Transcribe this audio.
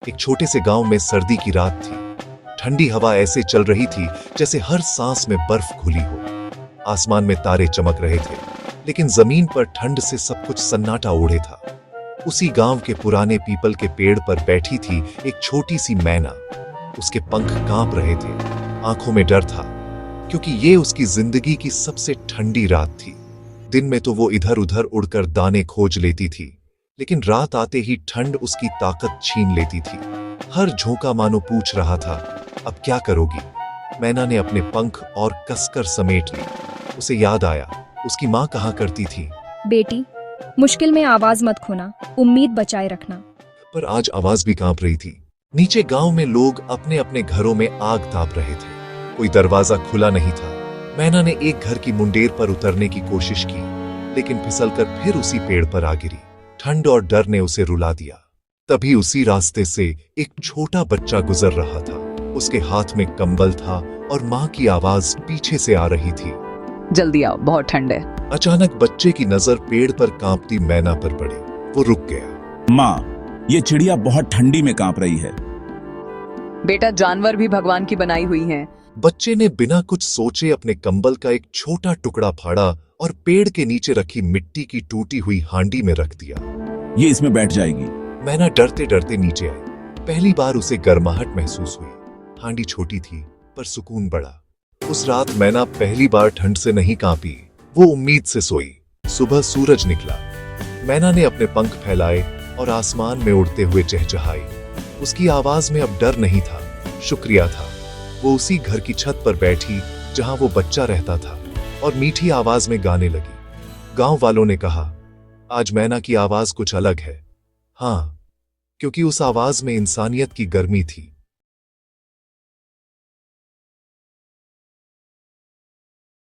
एक छोटे से गांव में सर्दी की रात थी। ठंडी हवा ऐसे चल रही थी जैसे हर सांस में बर्फ घुली हो। आसमान में तारे चमक रहे थे, लेकिन जमीन पर ठंड से सब कुछ सन्नाटा ओढ़े था। उसी गांव के पुराने पीपल के पेड़ पर बैठी थी एक छोटी सी मैना। उसके पंख कांप रहे थे, आंखों में डर था, क्योंकि ये उसकी जिंदगी की सबसे ठंडी रात थी। दिन में तो वो इधर उधर उड़कर दाने खोज लेती थी, लेकिन रात आते ही ठंड उसकी ताकत छीन लेती थी। हर झोंका मानो पूछ रहा था, अब क्या करोगी? मैना ने अपने पंख और कसकर समेट ली। उसे याद आया, उसकी माँ कहा करती थी, बेटी, मुश्किल में आवाज मत खोना, उम्मीद बचाए रखना। पर आज आवाज भी कांप रही थी। नीचे गांव में लोग अपने अपने घरों में आग ताप रहे थे। कोई दरवाजा खुला नहीं था। मैना ने एक घर की मुंडेर पर उतरने की कोशिश की, लेकिन फिसलकर फिर उसी पेड़ पर आ गिरी। ठंड और डर ने उसे रुला दिया। तभी उसी रास्ते से एक छोटा बच्चा गुजर रहा था। उसके हाथ में कंबल था और माँ की आवाज पीछे से आ रही थी, जल्दी आओ, बहुत ठंड है। अचानक बच्चे की नजर पेड़ पर कांपती मैना पर पड़ी। वो रुक गया। माँ, ये चिड़िया बहुत ठंडी में कांप रही है। बेटा, जानवर भी भगवान की बनाई हुई हैं। बच्चे ने बिना कुछ सोचे अपने कंबल का एक छोटा टुकड़ा फाड़ा और पेड़ के नीचे रखी मिट्टी की टूटी हुई हांडी में रख दिया। ये इसमें बैठ जाएगी। मैना डरते डरते नीचे आई। पहली बार उसे गर्माहट महसूस हुई। हांडी छोटी थी, पर सुकून बड़ा। उस रात मैना पहली बार ठंड से नहीं कांपी, वो उम्मीद से सोई। सुबह सूरज निकला। मैना ने अपने पंख फैलाए और आसमान में उड़ते हुए चहचहाई। उसकी आवाज में अब डर नहीं था, शुक्रिया था। वो उसी घर की छत पर बैठी जहां वो बच्चा रहता था और मीठी आवाज में गाने लगी। गांव वालों ने कहा, आज मैना की आवाज कुछ अलग है। हाँ, क्योंकि उस आवाज में इंसानियत की गर्मी थी।